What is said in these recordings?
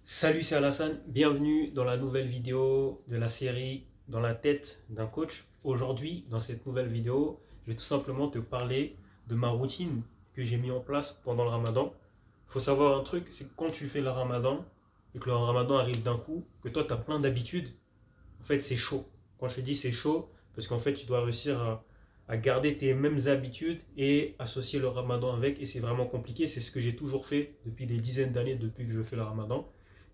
Salut, c'est Alassane, bienvenue dans la nouvelle vidéo de la série Dans la tête d'un coach. Aujourd'hui, dans cette nouvelle vidéo, je vais tout simplement te parler de ma routine que j'ai mis en place pendant le ramadan. Il faut savoir un truc, c'est que quand tu fais le ramadan et que le ramadan arrive d'un coup, que toi tu as plein d'habitudes, en fait c'est chaud. Quand je te dis c'est chaud, parce qu'en fait tu dois réussir à garder tes mêmes habitudes et associer le ramadan avec, et c'est vraiment compliqué. C'est ce que j'ai toujours fait depuis des dizaines d'années, depuis que je fais le ramadan.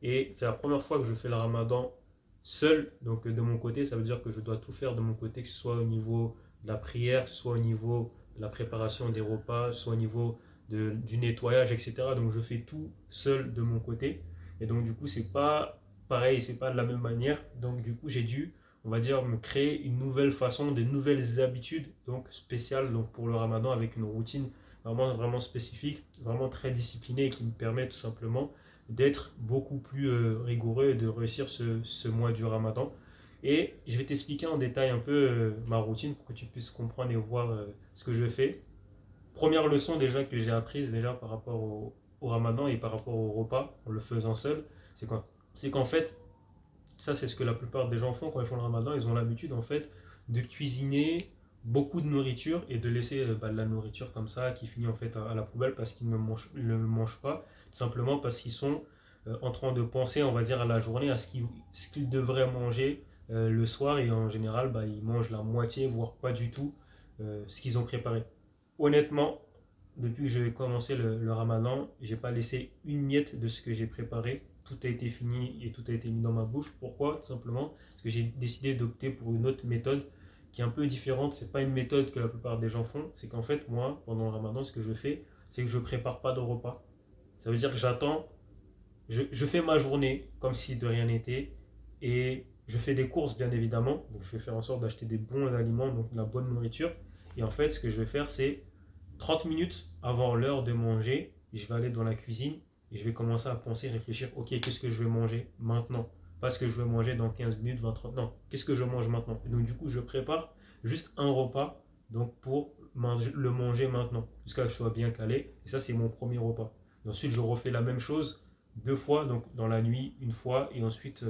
Et c'est la première fois que je fais le ramadan seul, donc de mon côté, ça veut dire que je dois tout faire de mon côté, que ce soit au niveau de la prière, que ce soit au niveau de la préparation des repas, que ce soit au niveau du nettoyage, etc. Donc je fais tout seul de mon côté. Et donc du coup, c'est pas pareil, c'est pas de la même manière. Donc du coup, j'ai dû, on va dire, me créer une nouvelle façon, des nouvelles habitudes, donc spéciales donc pour le ramadan, avec une routine vraiment spécifique, vraiment très disciplinée, et qui me permet tout simplement d'être beaucoup plus rigoureux et de réussir ce mois du ramadan. Et je vais t'expliquer en détail un peu ma routine pour que tu puisses comprendre et voir ce que je fais. Première leçon déjà que j'ai apprise déjà par rapport au ramadan et par rapport au repas en le faisant seul, c'est quoi? C'est qu'en fait, ça c'est ce que la plupart des gens font quand ils font le ramadan, ils ont l'habitude en fait de cuisiner beaucoup de nourriture et de laisser de la nourriture comme ça qui finit en fait à la poubelle parce qu'ils ne mangent pas, tout simplement parce qu'ils sont en train de penser, on va dire, à la journée, à ce qu'ils devraient manger le soir, et en général ils mangent la moitié, voire pas du tout ce qu'ils ont préparé. Honnêtement, depuis que j'ai commencé le ramadan, j'ai pas laissé une miette de ce que j'ai préparé. Tout a été fini et tout a été mis dans ma bouche. Pourquoi? Tout simplement parce que j'ai décidé d'opter pour une autre méthode qui est un peu différente. C'est pas une méthode que la plupart des gens font. C'est qu'en fait, moi, pendant le ramadan, ce que je fais, c'est que je prépare pas de repas. Ça veut dire que j'attends, je fais ma journée comme si de rien n'était, et je fais des courses bien évidemment. Donc je vais faire en sorte d'acheter des bons aliments, donc de la bonne nourriture. Et en fait, ce que je vais faire, c'est 30 minutes avant l'heure de manger, je vais aller dans la cuisine et je vais commencer à penser, réfléchir, ok, qu'est-ce que je vais manger maintenant? Pas ce que je vais manger dans 15 minutes, 20, 30, non, qu'est-ce que je mange maintenant? Et donc du coup, je prépare juste un repas donc pour le manger maintenant, jusqu'à ce que je sois bien calé. Et ça, c'est mon premier repas. Et ensuite, je refais la même chose deux fois, donc dans la nuit, une fois, et ensuite,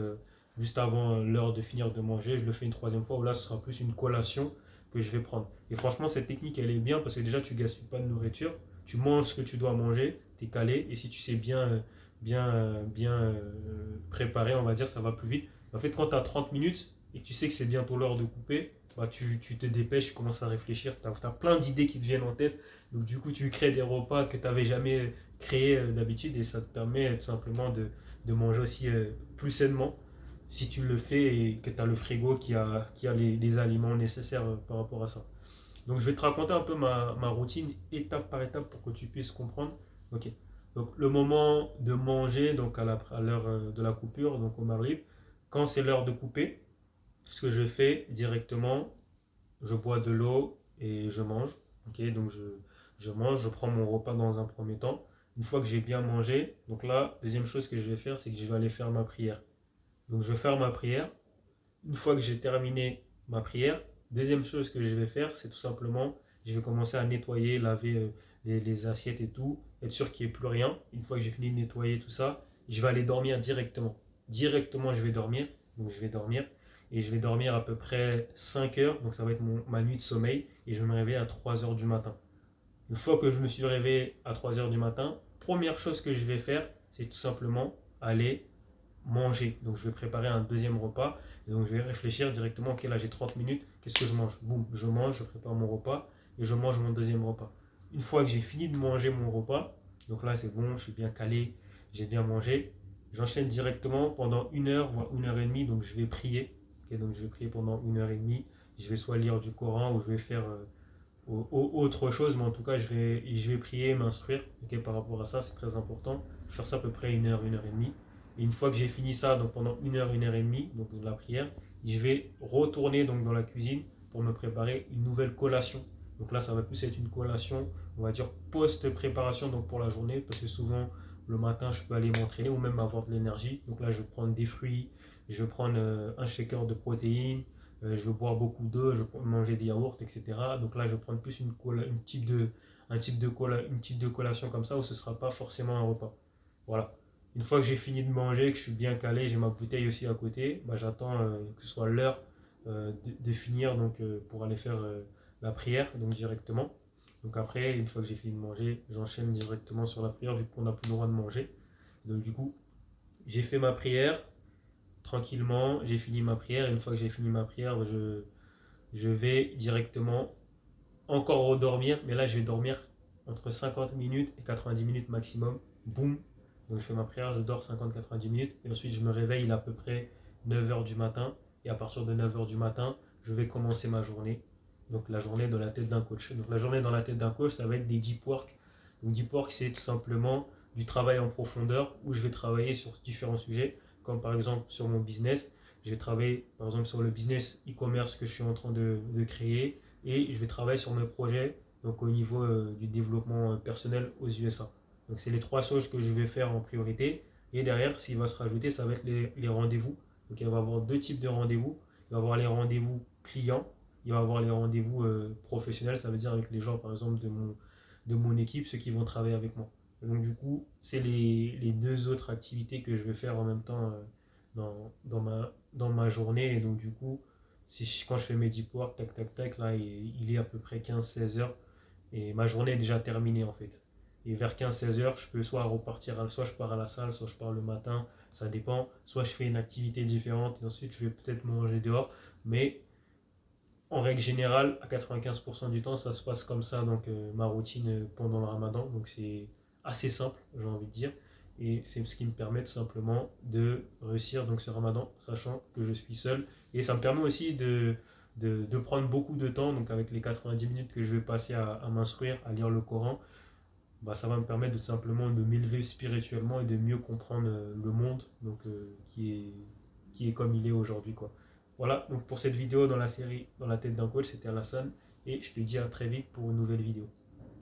juste avant l'heure de finir de manger, je le fais une troisième fois, où là, ce sera plus une collation que je vais prendre. Et franchement, cette technique, elle est bien parce que déjà, tu gaspilles pas de nourriture, tu manges ce que tu dois manger, tu es calé, et si tu sais préparer, on va dire, ça va plus vite. En fait, quand tu as 30 minutes et que tu sais que c'est bientôt l'heure de couper, tu te dépêches, tu commences à réfléchir, tu as plein d'idées qui te viennent en tête. Donc, du coup, tu crées des repas que tu n'avais jamais créés d'habitude, et ça te permet tout simplement de manger aussi plus sainement si tu le fais et que tu as le frigo qui a les aliments nécessaires par rapport à ça. Donc je vais te raconter un peu ma routine étape par étape pour que tu puisses comprendre. Ok. Donc le moment de manger, donc à l'heure de la coupure, donc au Maghrib, quand c'est l'heure de couper, ce que je fais directement, je bois de l'eau et je mange. Ok, donc je mange, je prends mon repas dans un premier temps. Une fois que j'ai bien mangé, donc là, deuxième chose que je vais faire, c'est que je vais aller faire ma prière. Donc je vais faire ma prière. Une fois que j'ai terminé ma prière, deuxième chose que je vais faire, c'est tout simplement, je vais commencer à nettoyer, laver les assiettes et tout, être sûr qu'il n'y ait plus rien. Une fois que j'ai fini de nettoyer tout ça, je vais aller dormir directement. Directement, je vais dormir. Donc je vais dormir. Et je vais dormir à peu près 5 heures. Donc ça va être ma nuit de sommeil. Et je vais me réveiller à 3 heures du matin. Une fois que je me suis réveillé à 3 heures du matin, première chose que je vais faire, c'est tout simplement aller manger. Donc je vais préparer un deuxième repas. Et donc je vais réfléchir directement, ok là j'ai 30 minutes, qu'est-ce que je mange? Boum, je mange, je prépare mon repas et je mange mon deuxième repas. Une fois que j'ai fini de manger mon repas, donc là c'est bon, je suis bien calé, j'ai bien mangé, j'enchaîne directement pendant une heure, voire une heure et demie, donc je vais prier. Ok, donc je vais prier pendant une heure et demie. Je vais soit lire du Coran ou je vais faire autre chose, mais en tout cas je vais prier, m'instruire ok, par rapport à ça, c'est très important. Je vais faire ça à peu près une heure et demie. Et une fois que j'ai fini ça, donc pendant une heure et demie, donc de la prière, je vais retourner donc dans la cuisine pour me préparer une nouvelle collation. Donc là, ça va plus être une collation, on va dire post-préparation donc pour la journée, parce que souvent le matin, je peux aller m'entraîner ou même avoir de l'énergie. Donc là, je vais prendre des fruits, je vais prendre un shaker de protéines, je vais boire beaucoup d'eau, je vais manger des yaourts, etc. Donc là, je vais prendre plus un type de collation comme ça, où ce ne sera pas forcément un repas. Voilà. Une fois que j'ai fini de manger, que je suis bien calé, j'ai ma bouteille aussi à côté, bah, j'attends que ce soit l'heure de finir donc, pour aller faire la prière donc directement. Donc après, une fois que j'ai fini de manger, j'enchaîne directement sur la prière vu qu'on n'a plus le droit de manger. Donc du coup, j'ai fait ma prière tranquillement, j'ai fini ma prière. Et une fois que j'ai fini ma prière, je vais directement encore redormir. Mais là, je vais dormir entre 50 minutes et 90 minutes maximum. Boum. Donc je fais ma prière, je dors 50-90 minutes. Et ensuite, je me réveille il est à peu près 9 heures du matin. Et à partir de 9 heures du matin, je vais commencer ma journée. Donc la journée dans la tête d'un coach. Donc la journée dans la tête d'un coach, ça va être des deep work. Donc deep work, c'est tout simplement du travail en profondeur où je vais travailler sur différents sujets, comme par exemple sur mon business. Je vais travailler par exemple sur le business e-commerce que je suis en train de créer et je vais travailler sur mes projets donc au niveau du développement personnel aux USA. Donc c'est les trois choses que je vais faire en priorité. Et derrière, s'il va se rajouter, ça va être les rendez-vous. Donc il va y avoir deux types de rendez-vous. Il va y avoir les rendez-vous clients, il va y avoir les rendez-vous professionnels, ça veut dire avec les gens par exemple de mon équipe, ceux qui vont travailler avec moi. Et donc du coup, c'est les deux autres activités que je vais faire en même temps dans ma journée. Et donc du coup, quand je fais mes deep work, tac tac tac, là il est à peu près 15-16 heures et ma journée est déjà terminée en fait. Et vers 15-16 heures, je peux soit repartir, soit je pars à la salle, soit je pars le matin, ça dépend. Soit je fais une activité différente et ensuite je vais peut-être manger dehors. Mais en règle générale, à 95% du temps, ça se passe comme ça, donc ma routine pendant le ramadan. Donc c'est assez simple, j'ai envie de dire. Et c'est ce qui me permet tout simplement de réussir donc, ce ramadan, sachant que je suis seul. Et ça me permet aussi de prendre beaucoup de temps, donc avec les 90 minutes que je vais passer à m'instruire, à lire le Coran, bah, ça va me permettre de simplement de m'élever spirituellement et de mieux comprendre le monde donc, qui est comme il est aujourd'hui, quoi. Voilà, donc pour cette vidéo dans la série Dans la tête d'un coach, c'était Alassane et je te dis à très vite pour une nouvelle vidéo.